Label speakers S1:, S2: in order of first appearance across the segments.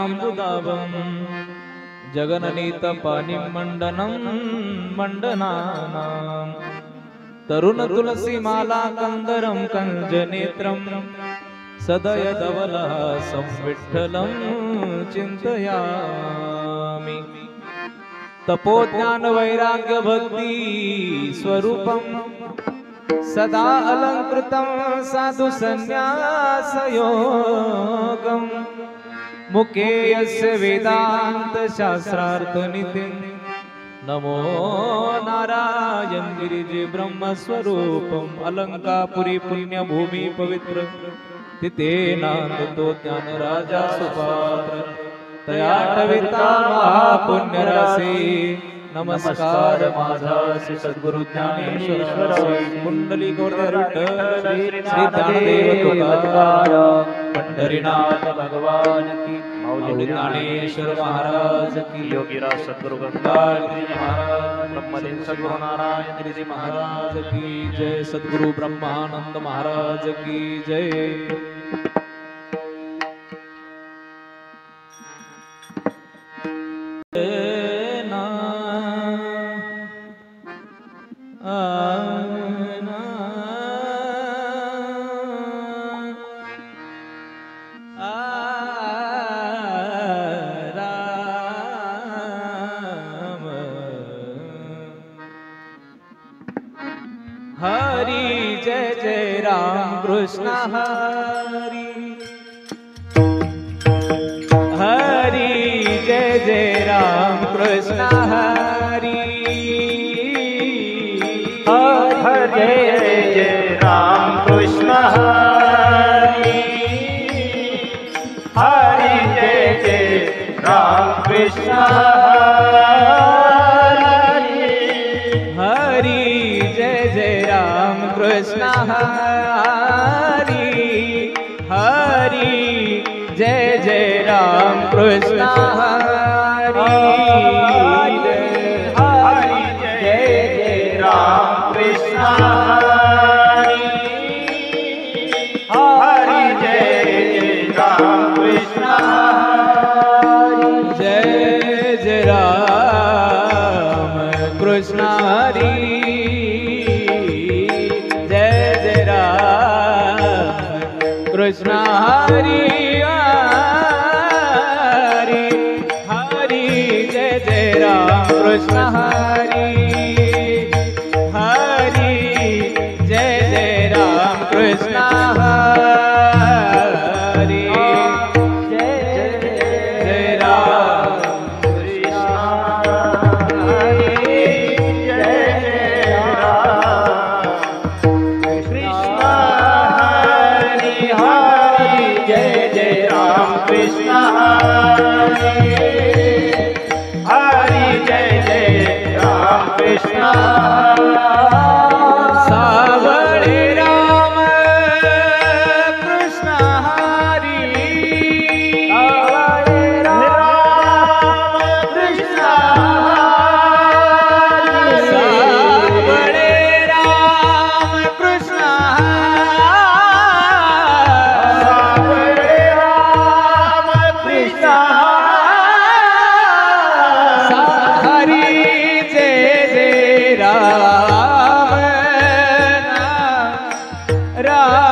S1: अमृतावं जगननीतपानिं मण्डनं मण्डनानां तरुणतुलसीमाला कंदरं कंजनेत्रं सदयधवलः संविठ्ठलं चिन्तयामि। तपोज्ञान वैराग्य भक्ति स्वरूपं सदा अलंकृतं साधु संन्यास योगं मुखे यस्य वेदांत शास्त्रार्थ नितिं नमो नारायण गिरिजे ब्रह्म स्वरूपम अलंकापुरी पुण्य भूमि पवित्र तिथे नांदतो ज्ञान राजा सुपात्र तया टविता महापुण्य राशी। नमस्कार माझा श्री सद्गुरु ज्ञानेश्वर कुंडली गोरधरुट श्री ज्ञानदेव तुकाराम पंढरीनाथ भगवान की माऊली ज्ञानेश्वर महाराज की योगीराज सद्गुरु गंगाधर महाराज ब्रह्मलीन सद्गुरु नारायण गिरिजी महाराज की जय। सद्गुरु ब्रह्मानंद महाराज की जय। हरि जय जय राम कृष्ण हरि हरि जय जय राम कृष्ण हरि
S2: हरि जय जय राम कृष्ण हरि हरि जय जय राम कृष्ण
S1: हरि जय जय राम कृष्ण हरि हरि जय जय राम कृष्ण हरि
S2: हरि जय जय राम कृष्ण हरि हरि जय जय राम कृष्ण
S1: जय जय राम कृष्ण हरि जय जय राम कृष्ण हरि हरि हरि जय जय राम कृष्ण हरि हरि जय जय राम कृष्ण हरि जय जय राम सावळे राम कृष्ण हरि सावळे राम कृष्ण हरि जय जय राम राम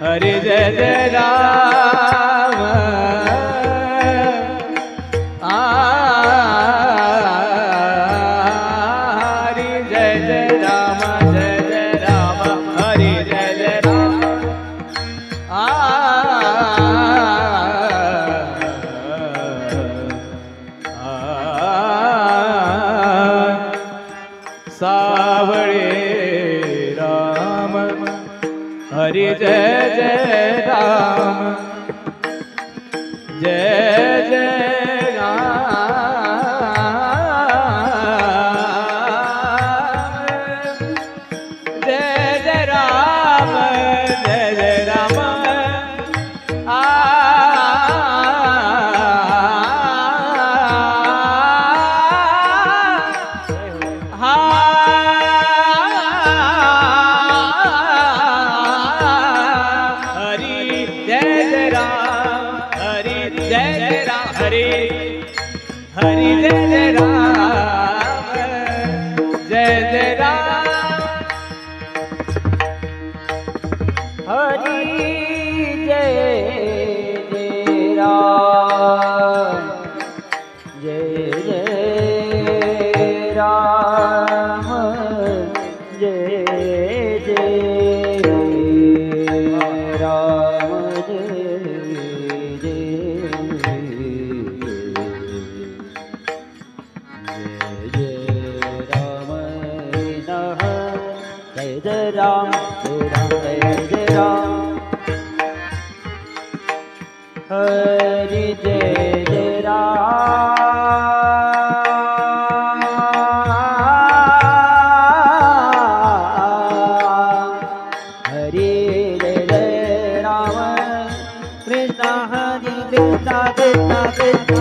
S1: हरि जय जय राम हरि जय जय राम हरि जय जय राम सावळे राम हरि जय जय राम जय जय राम जय जय राम जय जय राम हा हरि जय जय राम जय जय राम जय जय राम जय जय राम जय जय राम जय जय राम हरि जय जय राम हरि जय जय राम कृष्ण हरि कृष्ण कृष्ण कृष्ण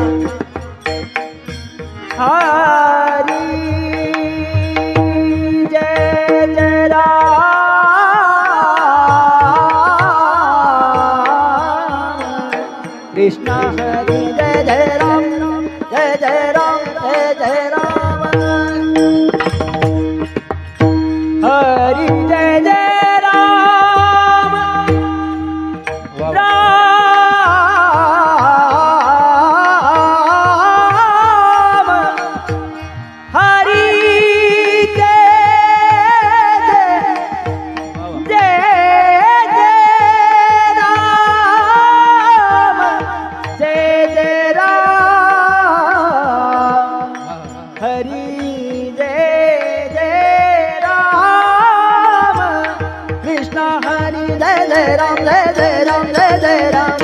S1: हरि जय जय राम कृष्ण हरि जय जय राम जय जय राम जय जय राम हरि जय जय राम राम हरि जय जय राम जय जय राम हरि जय जय राम कृष्ण हरि जय जय राम जय जय राम जय जय राम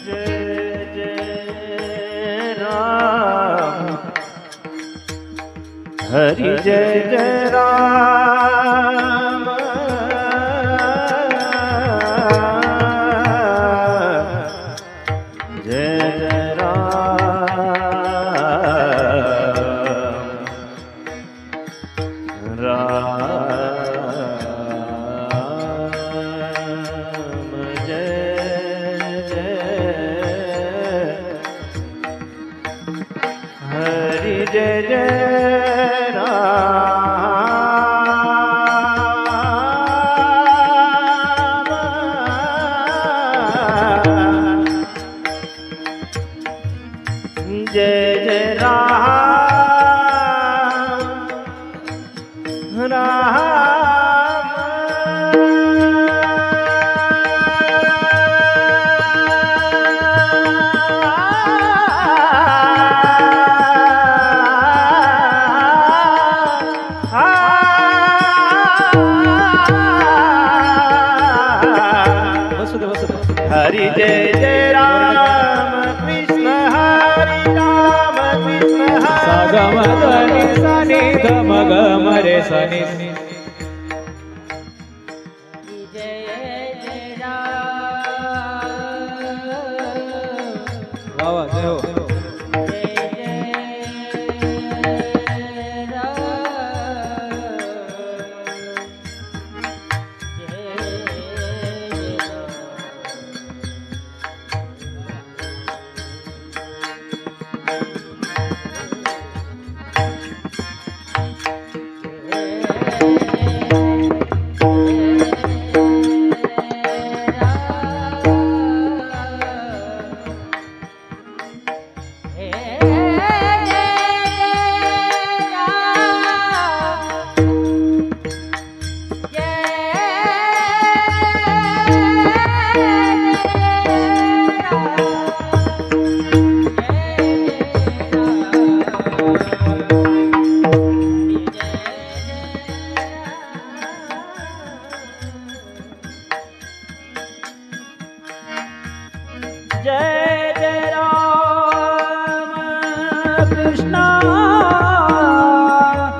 S2: जय जय राम हरि जय जय राम जय जय राम जय जय हरि जय जय राम जय जय राम हरि जय जय राम कृष्ण हरि राम कृष्ण
S1: सागम धनि सनि धम गम रे सनि वाह वाह जय हो जय जय राम कृष्ण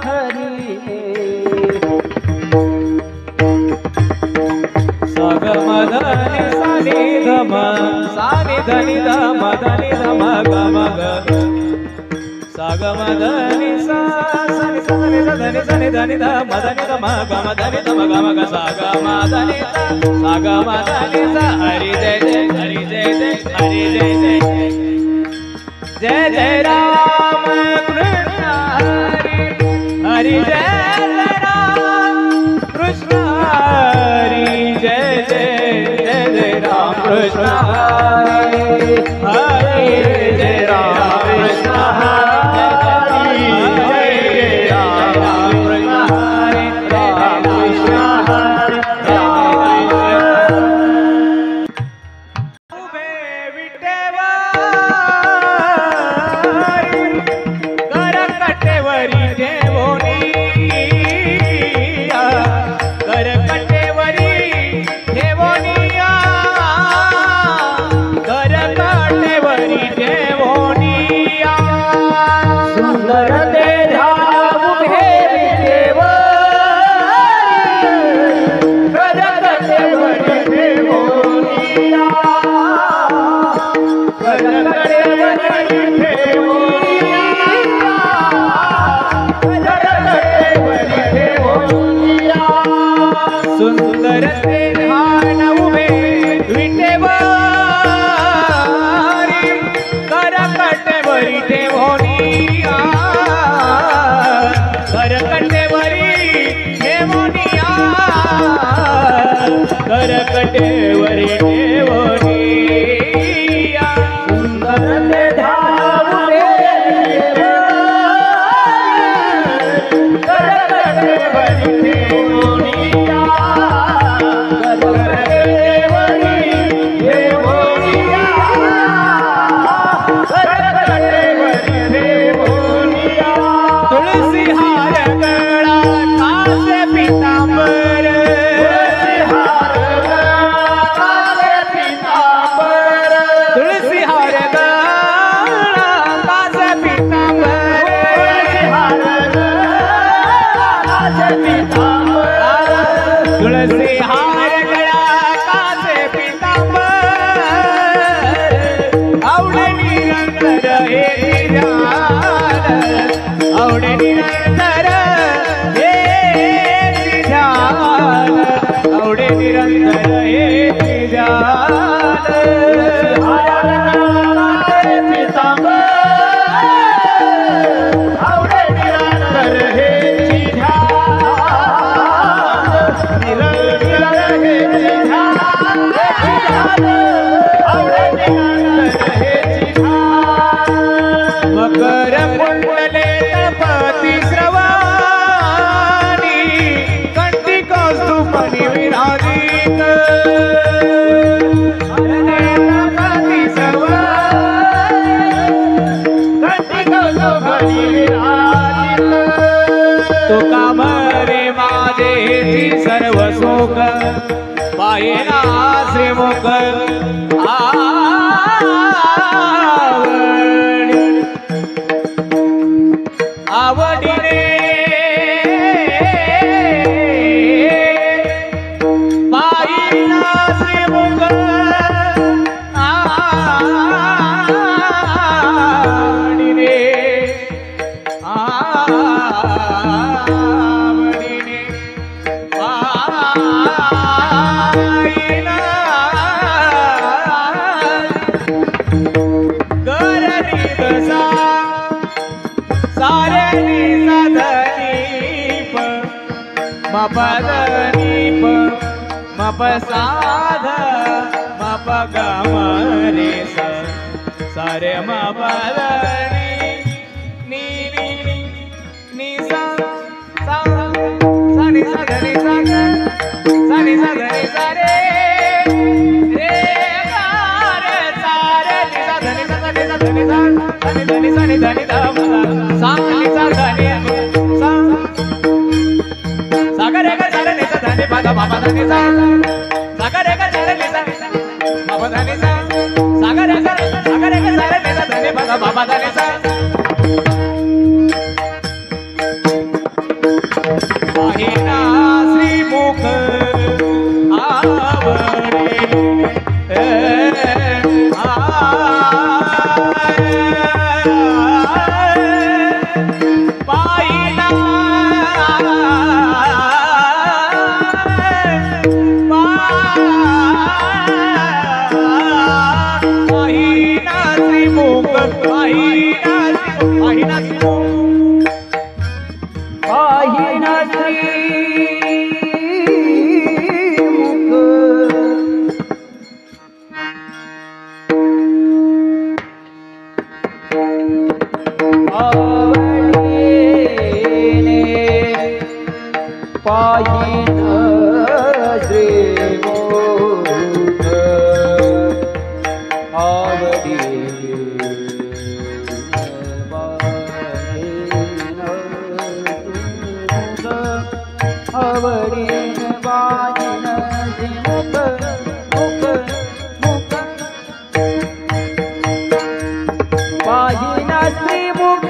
S1: हरि सागम धनि सनि धम सनि धनि धम धनि धम गम ग सागम धनि सा सनि सनि धनि सनि धनि धम धनि धम गम धनि धम गम ग सागम धनि सा सागम धनि सा हरि जय जय हरि जय जय हरि जय जय जय जय राम कृष्ण हरि हरि जय जय राम कृष्ण हरे हरे जय राम कृष्ण हरे जय राम कृष्ण हरे राम कृष्ण हरे उभे विटेवारी कर कटेवरी ठेवोनी कर कटेवरी ठेवोनिया कर कटेवरी ठेवोनिया
S2: सुंदर ते ध्यान उभे विटेवारी कर कटेवरी ठेवोनिया कर कटेवरी ठेवोनिया कर कटेवरी ठेवोनिया
S1: सुंदर ते ध्यान उभे विटेवारी कर कटेवरी ठेवोनिया कर कटेवरी ठेवोनिया कर कटेवरी ठेवोनिया
S2: सुंदर ते ध्यान उभे विटेवारी कर कटेवरी ठेवोनिया कर कटेवरी ठेवोनिया कर कटेवरी ठेवोनिया
S1: तुलसी हार गळा खास पीतांबर तुलसी हार गळा खास पीतांबर तुलसी हार गळा कासे पीतांबर आवडे निरंतर हे ध्यान आवडे निरंतर हे ध्यान आवडे निरंतर हे ध्यान मकर कुंडले तपती श्रवाणी कंठी कौस्तुभमणी विराजित तपती तो कामरे माझेची सर्व सुख पायेना श्रीमुख आवडीने पायेना श्रीमुख आवडीने आवडीने पायेना गरनी दसा सारे निसधनीप मपदनीप मपसाध मपगमरे सारे मपदनी नी नी नी सा सा सा नि सा धनी सा सा नि सा धनी सा रे रे गा रे सा रे नि सा धनी सा धनी सा धनी सा धनी धनी सा नि धनी धा सा नि सा धनी सा सा गा रे गा सा रे नि सा धनी पा धा पा पा धनी सा सा गा रे गा सा रे नि सा पा पा धनी सा सा गा रे गा सा रे नि सा धनी पा धा पा पा धनी सा पाहिना श्रीमुख आवडे पाहिना पाहिना श्रीमुख पाहिना श्रीमुख
S2: पाहिना श्रीमुख
S3: पाहिन श्रीमुख आवडी आवडीन बाजिन श्रीमुख मुख मुख पाहिन श्रीमुख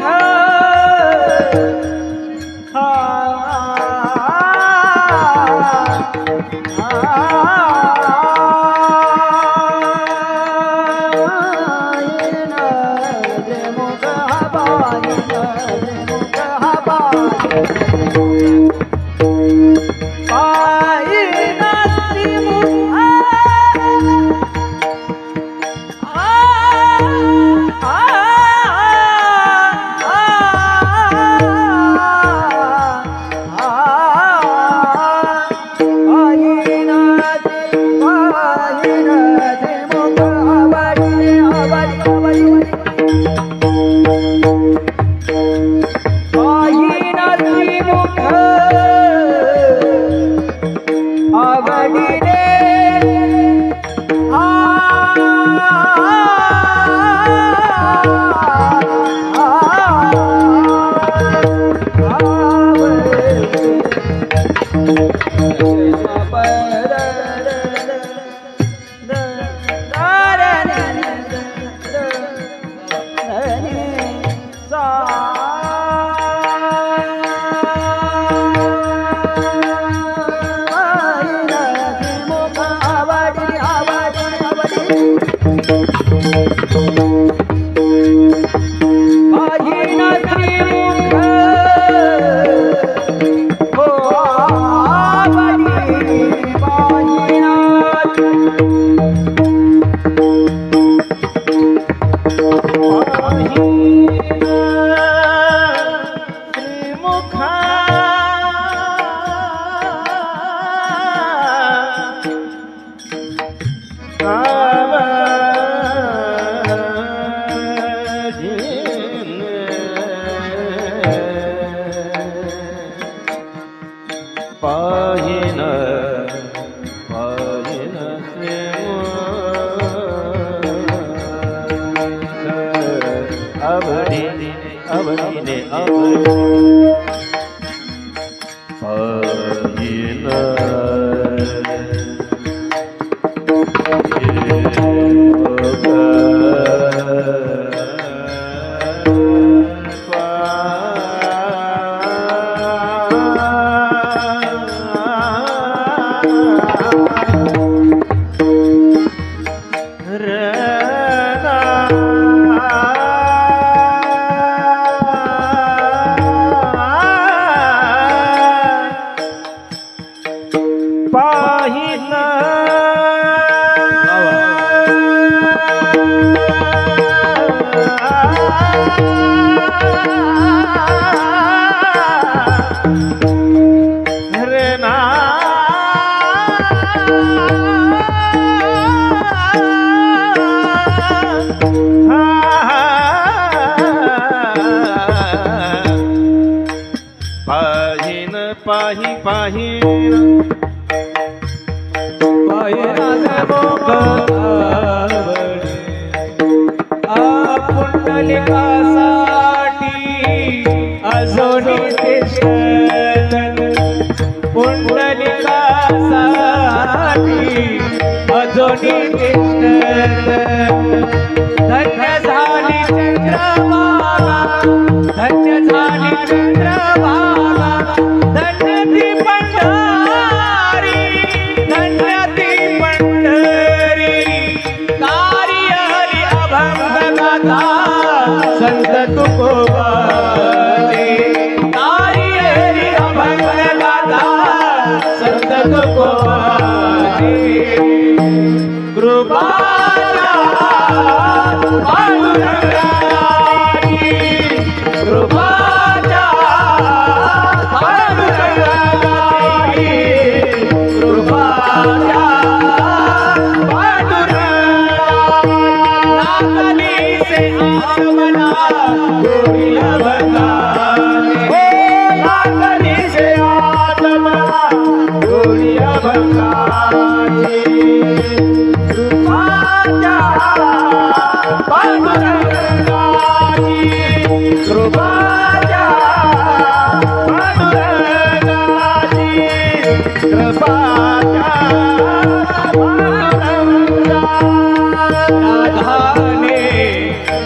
S2: से आत्मा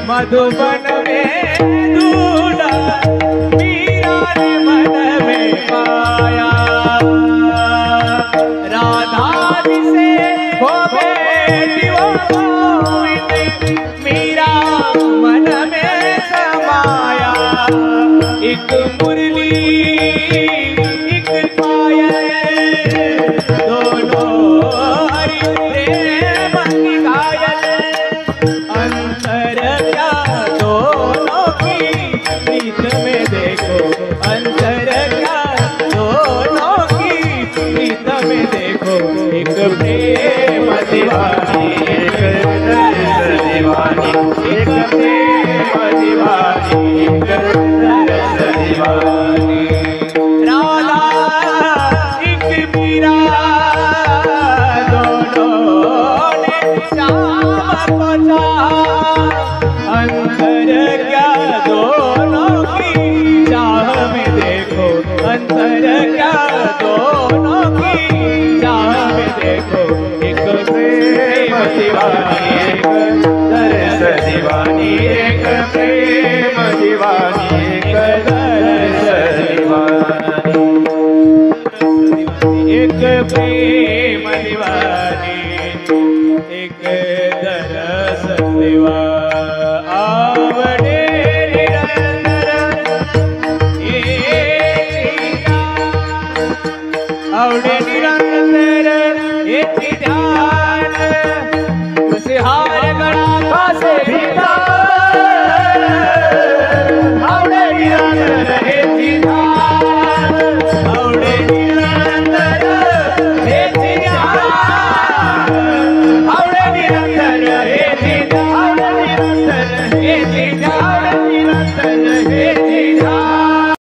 S1: मधुबन में ढूंढा मीरा ने मन में पाया राधा से हो बेटी वो गोविंद मीरा मन में समाया एक मुरली एक पायल दोनों हरि प्रेम की घायल अंतर क्या दोनों की प्रीत में देखो अंतर क्या दोनों की प्रीत में देखो एक प्रेम दीवानी एक दर्द दीवानी एक प्रेम दीवानी एक दर्द दीवानी राधा एक मीरा दोनों ने श्याम को चाहा अंतर क्या दोनों की चाह में देखो अंतर क्या दोनों की चाह में देखो एक प्रेम दीवानी एक दर्द दीवानी एक प्रेम दीवानी एक दर्द दीवानी एक प्रेम दीवानी एक दरस दीवानी आवडे निरंतर ये आवडे